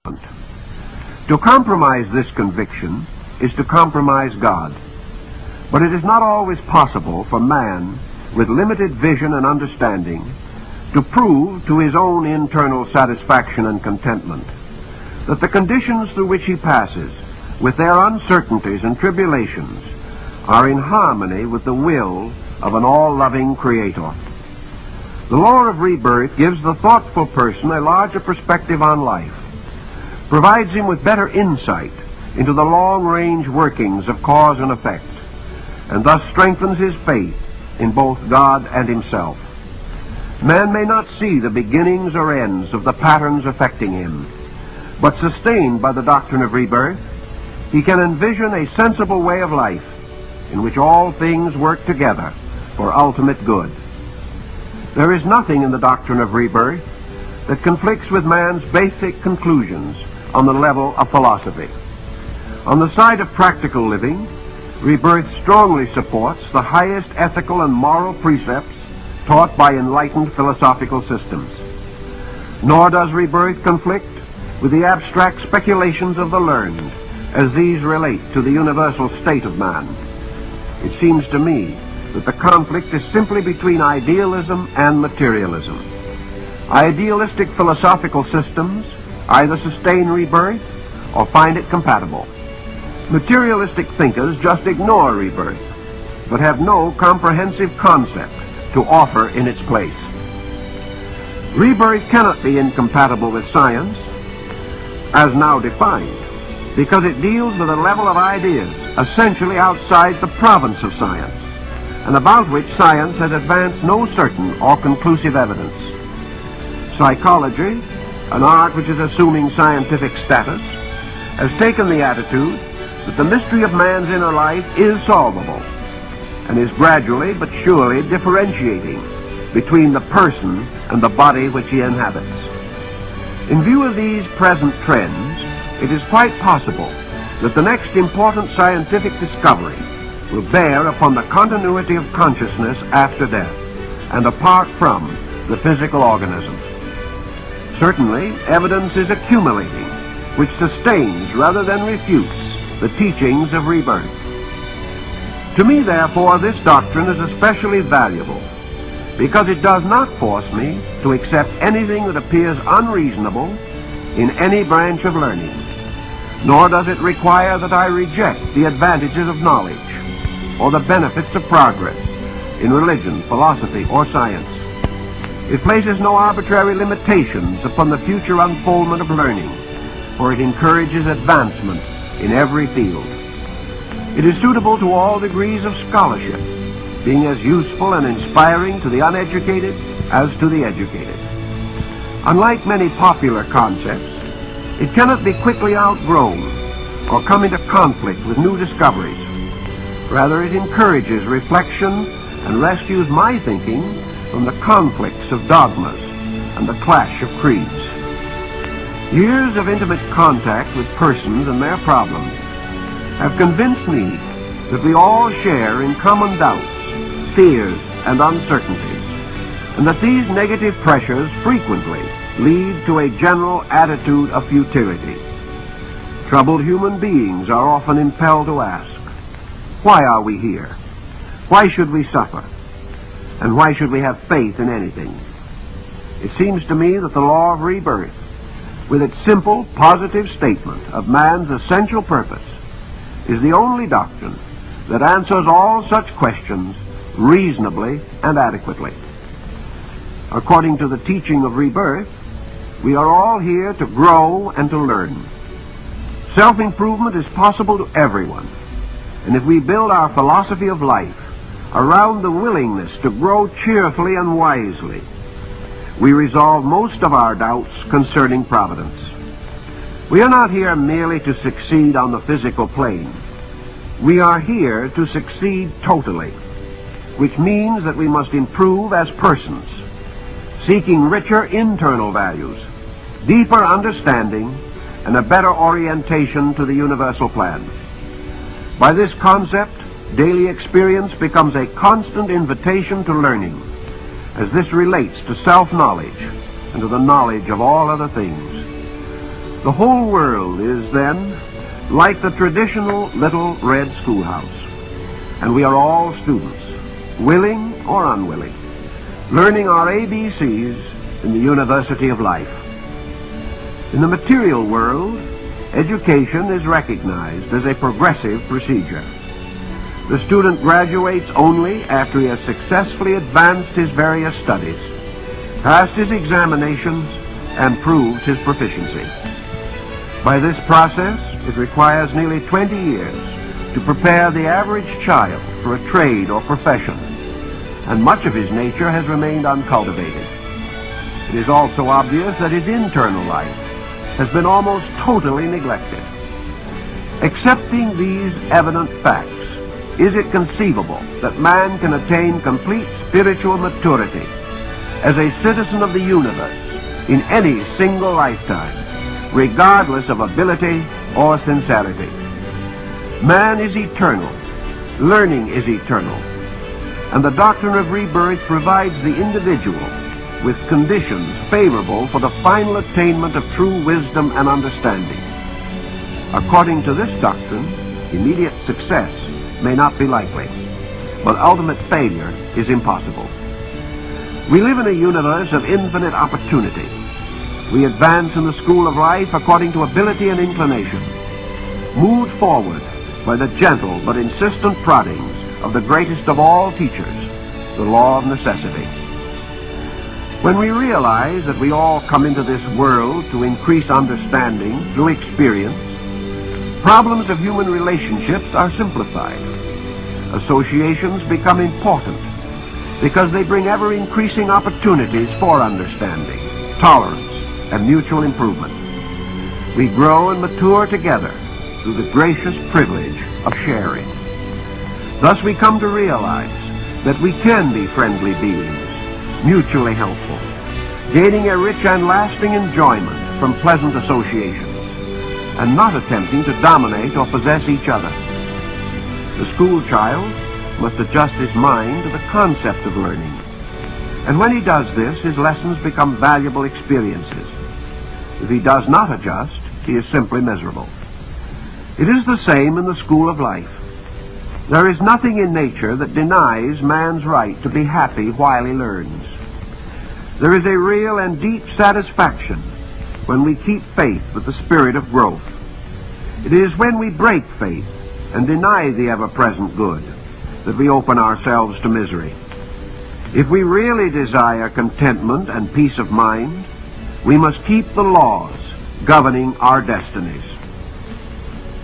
To compromise this conviction is to compromise God. But it is not always possible for man, with limited vision and understanding, to prove to his own internal satisfaction and contentment that the conditions through which he passes, with their uncertainties and tribulations, are in harmony with the will of an all-loving Creator. The law of rebirth gives the thoughtful person a larger perspective on life, provides him with better insight into the long-range workings of cause and effect, and thus strengthens his faith in both God and himself. Man may not see the beginnings or ends of the patterns affecting him, but sustained by the doctrine of rebirth, he can envision a sensible way of life in which all things work together for ultimate good. There is nothing in the doctrine of rebirth that conflicts with man's basic conclusions on the level of philosophy. On the side of practical living, rebirth strongly supports the highest ethical and moral precepts taught by enlightened philosophical systems. Nor does rebirth conflict with the abstract speculations of the learned as these relate to the universal state of man. It seems to me that the conflict is simply between idealism and materialism. Idealistic philosophical systems either sustain rebirth or find it compatible. Materialistic thinkers just ignore rebirth, but have no comprehensive concept to offer in its place. Rebirth cannot be incompatible with science, as now defined, because it deals with a level of ideas essentially outside the province of science, and about which science has advanced no certain or conclusive evidence. Psychology, an art which is assuming scientific status, has taken the attitude that the mystery of man's inner life is solvable, and is gradually but surely differentiating between the person and the body which he inhabits. In view of these present trends, it is quite possible that the next important scientific discovery will bear upon the continuity of consciousness after death and apart from the physical organism. Certainly, evidence is accumulating which sustains rather than refutes the teachings of rebirth. To me, therefore, this doctrine is especially valuable because it does not force me to accept anything that appears unreasonable in any branch of learning, nor does it require that I reject the advantages of knowledge or the benefits of progress in religion, philosophy, or science. It places no arbitrary limitations upon the future unfoldment of learning, for it encourages advancement in every field. It is suitable to all degrees of scholarship, being as useful and inspiring to the uneducated as to the educated. Unlike many popular concepts, it cannot be quickly outgrown or come into conflict with new discoveries. Rather, it encourages reflection and rescues my thinking from the conflicts of dogmas and the clash of creeds. Years of intimate contact with persons and their problems have convinced me that we all share in common doubts, fears, and uncertainties, and that these negative pressures frequently lead to a general attitude of futility. Troubled human beings are often impelled to ask, why are we here? Why should we suffer? And why should we have faith in anything? It seems to me that the law of rebirth, with its simple, positive statement of man's essential purpose, is the only doctrine that answers all such questions reasonably and adequately. According to the teaching of rebirth, we are all here to grow and to learn. Self-improvement is possible to everyone, and if we build our philosophy of life around the willingness to grow cheerfully and wisely, we resolve most of our doubts concerning providence. We are not here merely to succeed on the physical plane. We are here to succeed totally, which means that we must improve as persons, seeking richer internal values, deeper understanding, and a better orientation to the universal plan. By this concept, daily experience becomes a constant invitation to learning, as this relates to self-knowledge and to the knowledge of all other things. The whole world is then like the traditional little red schoolhouse, and we are all students, willing or unwilling, learning our ABCs in the University of Life. In the material world, education is recognized as a progressive procedure. The student graduates only after he has successfully advanced his various studies, passed his examinations, and proved his proficiency. By this process, it requires nearly 20 years to prepare the average child for a trade or profession, and much of his nature has remained uncultivated. It is also obvious that his internal life has been almost totally neglected. Accepting these evident facts, is it conceivable that man can attain complete spiritual maturity as a citizen of the universe in any single lifetime, regardless of ability or sincerity? Man is eternal, learning is eternal, and the doctrine of rebirth provides the individual with conditions favorable for the final attainment of true wisdom and understanding. According to this doctrine, immediate success may not be likely, but ultimate failure is impossible. We live in a universe of infinite opportunity. We advance in the school of life according to ability and inclination, moved forward by the gentle but insistent proddings of the greatest of all teachers, the law of necessity. When we realize that we all come into this world to increase understanding through experience, problems of human relationships are simplified. Associations become important because they bring ever-increasing opportunities for understanding, tolerance, and mutual improvement. We grow and mature together through the gracious privilege of sharing. Thus we come to realize that we can be friendly beings, mutually helpful, gaining a rich and lasting enjoyment from pleasant associations, and not attempting to dominate or possess each other. The school child must adjust his mind to the concept of learning, and when he does this, his lessons become valuable experiences. If he does not adjust, he is simply miserable. It is the same in the school of life. There is nothing in nature that denies man's right to be happy while he learns. There is a real and deep satisfaction when we keep faith with the spirit of growth. It is when we break faith and deny the ever-present good that we open ourselves to misery. If we really desire contentment and peace of mind, we must keep the laws governing our destinies.